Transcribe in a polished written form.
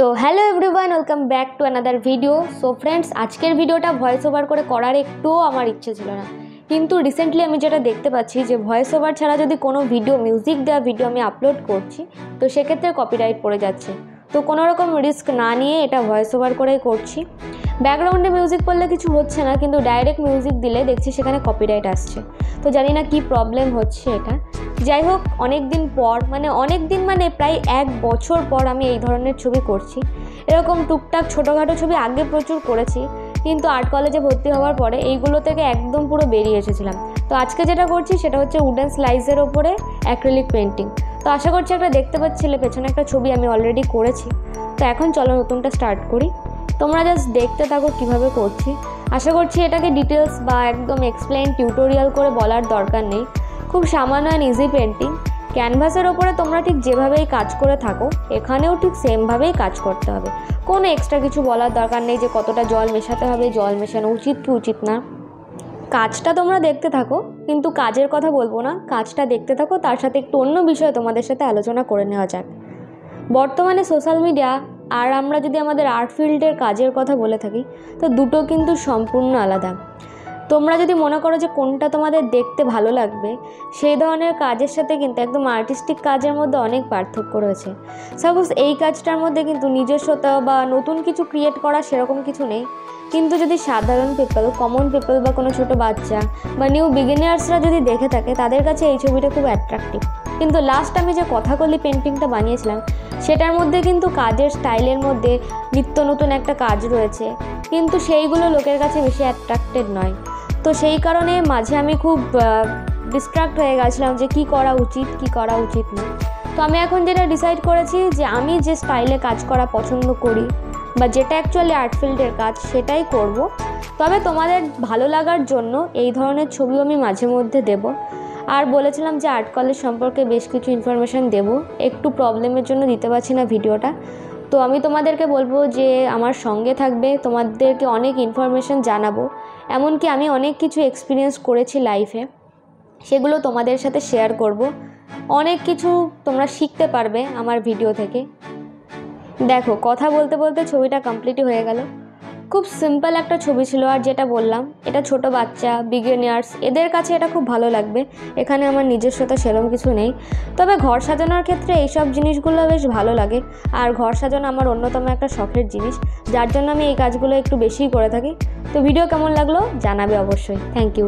তো hello everyone, welcome back to another video. So friends, আজকের ভিডিওটা ভয়েস ওভার করে করার একটুও আমার ইচ্ছে ছিল না, কিন্তু রিসেন্টলি আমি যেটা দেখতে পাচ্ছি যে ভয়েস ওভার ছাড়া যদি কোনো ভিডিও, মিউজিক দেওয়া ভিডিও আমি আপলোড করছি তো সেক্ষেত্রে কপিরাইট পড়ে যাচ্ছে। তো কোনো রকম রিস্ক না নিয়ে এটা ভয়েস ওভার করেই করছি। ব্যাকগ্রাউন্ডে মিউজিক পড়লে কিছু হচ্ছে না, কিন্তু ডাইরেক্ট মিউজিক দিলে দেখছি সেখানে কপিরাইট আসছে। তো জানি না কি প্রবলেম হচ্ছে এটা। যাই হোক, অনেক দিন প্রায় 1 বছর পর আমি এই ধরনের ছবি করছি। এরকম টুকটাক ছোটোখাটো ছবি আগে প্রচুর করেছি, কিন্তু আর্ট কলেজে ভর্তি হওয়ার পরে এইগুলো থেকে একদম পুরো বেরিয়ে এসেছিলাম। তো আজকে যেটা করছি সেটা হচ্ছে উডেন স্লাইসের ওপরে অ্যাক্রিলিক পেন্টিং। তো আশা করছি একটা দেখতে পাচ্ছিলে পেছনে একটা ছবি আমি অলরেডি করেছি। তো এখন চলো নতুনটা স্টার্ট করি। তোমরা জাস্ট দেখতে থাকো কীভাবে করছি। আশা করছি এটাকে ডিটেলস বা একদম এক্সপ্লেন টিউটোরিয়াল করে বলার দরকার নেই। খুব সামান্য অ্যান্ড ইজি পেন্টিং। ক্যানভাসের ওপরে তোমরা ঠিক যেভাবেই কাজ করে থাকো এখানেও ঠিক সেমভাবেই কাজ করতে হবে। কোনো এক্সট্রা কিছু বলার দরকার নেই যে কতটা জল মেশাতে হবে, জল মেশানো উচিত কি উচিত না। কাজটা তোমরা দেখতে থাকো, কিন্তু কাজের কথা বলবো না, কাজটা দেখতে থাকো, তার সাথে একটু অন্য বিষয়ে তোমাদের সাথে আলোচনা করে নেওয়া যাক। বর্তমানে সোশ্যাল মিডিয়া আর আমরা যদি আমাদের আর্ট ফিল্ডের কাজের কথা বলে থাকি তো দুটো কিন্তু সম্পূর্ণ আলাদা। তোমরা যদি মনে করো যে কোনটা তোমাদের দেখতে ভালো লাগবে, সেই ধরনের কাজের সাথে কিন্তু একদম আর্টিস্টিক কাজের মধ্যে অনেক পার্থক্য রয়েছে। সাপোজ এই কাজটার মধ্যে কিন্তু নিজস্বতা বা নতুন কিছু ক্রিয়েট করা সেরকম কিছু নেই, কিন্তু যদি সাধারণ পিপল, কমন পিপল বা কোনো ছোটো বাচ্চা বা নিউ বিগিনার্সরা যদি দেখে থাকে তাদের কাছে এই ছবিটা খুব অ্যাট্রাকটিভ। কিন্তু লাস্ট আমি যে কথাকলি পেন্টিংটা বানিয়েছিলাম সেটার মধ্যে কিন্তু কাজের স্টাইলের মধ্যে নিত্য নতুন একটা কাজ রয়েছে, কিন্তু সেইগুলো লোকের কাছে বেশি অ্যাট্রাক্টেড নয়। তো সেই কারণে মাঝে আমি খুব ডিস্ট্রাক্ট হয়ে গেছিলাম যে কী করা উচিত কী করা উচিত না। তো আমি এখন যেটা ডিসাইড করেছি যে আমি যে স্টাইলে কাজ করা পছন্দ করি বা যেটা অ্যাকচুয়ালি আর্ট ফিল্ডের কাজ সেটাই করব। তবে তোমাদের ভালো লাগার জন্য এই ধরনের ছবিও আমি মাঝে মধ্যে দেব। আর বলেছিলাম যে আর্ট কলেজ সম্পর্কে বেশ কিছু ইনফরমেশান দেব, একটু প্রবলেমের জন্য দিতে পারছি না ভিডিওটা। তো আমি তোমাদেরকে বলবো যে আমার সঙ্গে থাকবে, তোমাদেরকে অনেক ইনফরমেশান জানাবো। এমনকি আমি অনেক কিছু এক্সপিরিয়েন্স করেছি লাইফে, সেগুলো তোমাদের সাথে শেয়ার করব। অনেক কিছু তোমরা শিখতে পারবে আমার ভিডিও থেকে। দেখো, কথা বলতে বলতে ছবিটা কমপ্লিটই হয়ে গেল। খুব সিম্পল একটা ছবি ছিল, আর যেটা বললাম এটা ছোট বাচ্চা, বিগিনার্স এদের কাছে এটা খুব ভালো লাগবে। এখানে আমার নিজস্বতা সেরকম কিছু নেই, তবে ঘর সাজানোর ক্ষেত্রে এইসব জিনিসগুলো বেশ ভালো লাগে। আর ঘর সাজানো আমার অন্যতম একটা শখের জিনিস, যার জন্য আমি এই কাজগুলো একটু বেশিই করে থাকি। তো ভিডিও কেমন লাগলো জানাবে অবশ্যই। Thank you.